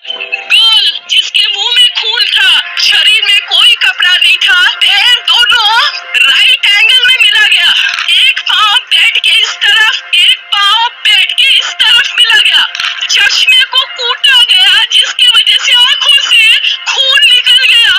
Girl जिसके मुंह में खून था, शरीर में कोई कपड़ा नहीं था, पैर दोनों राइट एंगल में मिला गया। एक पाँव बेड के इस तरफ, एक पाँव बेड के इस तरफ मिला गया। चश्मे को कूटा गया जिसकी वजह से आंखों से खून निकल गया।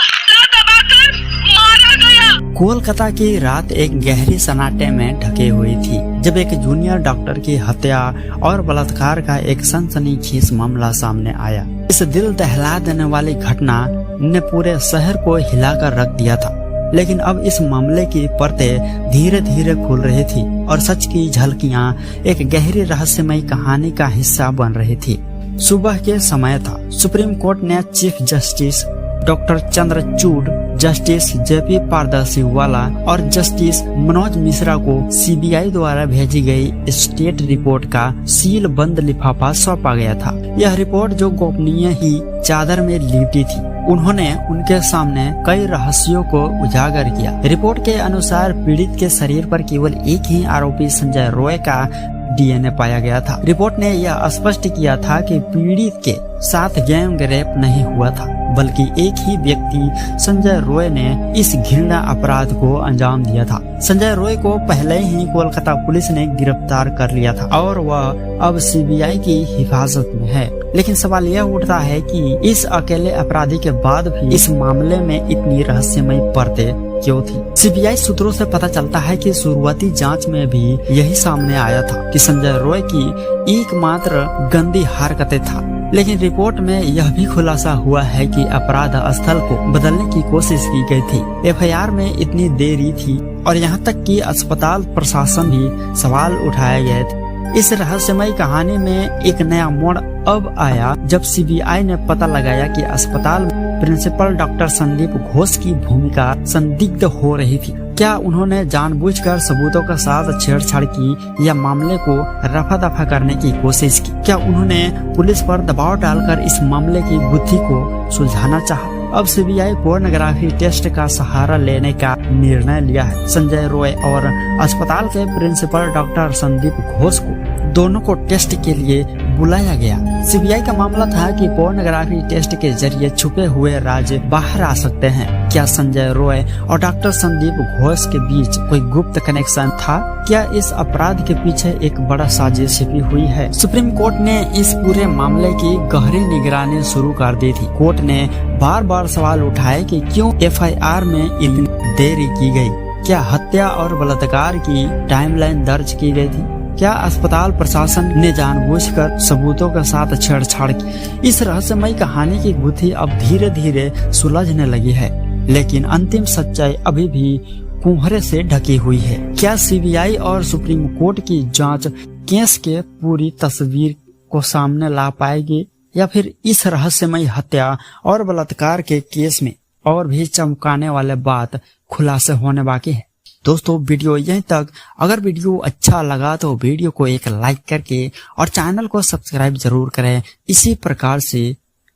दबाकर मारा गया। कोलकाता की रात एक गहरी सन्नाटे में ढकी हुई थी जब एक जूनियर डॉक्टर की हत्या और बलात्कार का एक सनसनीखेज मामला सामने आया। इस दिल दहला देने वाली घटना ने पूरे शहर को हिलाकर रख दिया था, लेकिन अब इस मामले की परतें धीरे धीरे खुल रही थी और सच की झलकियां एक गहरी रहस्यमयी कहानी का हिस्सा बन रही थी। सुबह के समय था। सुप्रीम कोर्ट ने chief justice doctor Chandrachud, justice JP Pardiwala और जस्टिस मनोज मिश्रा को सीबीआई द्वारा भेजी गई स्टेट रिपोर्ट का सील बंद लिफाफा सौंपा गया था। यह रिपोर्ट जो गोपनीय ही चादर में लिपटी थी, उन्होंने उनके सामने कई रहस्यों को उजागर किया। रिपोर्ट के अनुसार पीड़ित के शरीर पर केवल एक ही आरोपी संजय रॉय का डीएनए पाया गया था। रिपोर्ट ने यह स्पष्ट किया था कि पीड़ित के साथ गैंग रेप नहीं हुआ था, बल्कि एक ही व्यक्ति संजय रॉय ने इस घृणा अपराध को अंजाम दिया था। संजय रॉय को पहले ही कोलकाता पुलिस ने गिरफ्तार कर लिया था और वह अब सीबीआई की हिफाजत में है। लेकिन सवाल यह उठता है कि इस अकेले अपराधी के बाद भी इस मामले में इतनी रहस्यमयी परतें क्यों थी। सीबीआई सूत्रों से पता चलता है कि शुरुआती जांच में भी यही सामने आया था कि संजय रॉय की एकमात्र गंदी हरकतें था, लेकिन रिपोर्ट में यह भी खुलासा हुआ है कि अपराध स्थल को बदलने की कोशिश की गई थी। एफआईआर में इतनी देरी थी और यहाँ तक कि अस्पताल प्रशासन भी सवाल उठाए गए थे। इस रहस्यमयी कहानी में एक नया मोड़ अब आया जब सीबीआई ने पता लगाया कि अस्पताल प्रिंसिपल डॉक्टर संदीप घोष की भूमिका संदिग्ध हो रही थी। क्या उन्होंने जानबूझकर सबूतों के साथ छेड़छाड़ की या मामले को रफा दफा करने की कोशिश की? क्या उन्होंने पुलिस पर दबाव डालकर इस मामले की गुत्थी को सुलझाना चाहा? अब सीबीआई पोर्नोग्राफी टेस्ट का सहारा लेने का निर्णय लिया है। संजय रॉय और अस्पताल के प्रिंसिपल डॉक्टर संदीप घोष को दोनों को टेस्ट के लिए बुलाया गया। सीबीआई का मामला था कि पोर्नोग्राफी टेस्ट के जरिए छुपे हुए राज बाहर आ सकते हैं। क्या संजय रॉय और डॉक्टर संदीप घोष के बीच कोई गुप्त कनेक्शन था? क्या इस अपराध के पीछे एक बड़ा साजिश छिपी हुई है? सुप्रीम कोर्ट ने इस पूरे मामले की गहरी निगरानी शुरू कर दी थी। कोर्ट ने बार बार सवाल उठाए कि क्यों एफआईआर में इतनी देरी की गई? क्या हत्या और बलात्कार की टाइमलाइन दर्ज की गई थी? क्या अस्पताल प्रशासन ने जानबूझकर सबूतों के साथ छेड़छाड़ की? इस रहस्यमयी कहानी की गुत्थी अब धीरे धीरे सुलझने लगी है, लेकिन अंतिम सच्चाई अभी भी कुहरे से ढकी हुई है। क्या सीबीआई और सुप्रीम कोर्ट की जांच केस के पूरी तस्वीर को सामने ला पाएगी, या फिर इस रहस्यमयी हत्या और बलात्कार के केस में और भी चमकाने वाले बात खुलासे होने बाकी है? दोस्तों, वीडियो यहीं तक। अगर वीडियो अच्छा लगा तो वीडियो को एक लाइक करके और चैनल को सब्सक्राइब जरूर करें इसी प्रकार से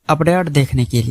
अपडेट देखने के लिए।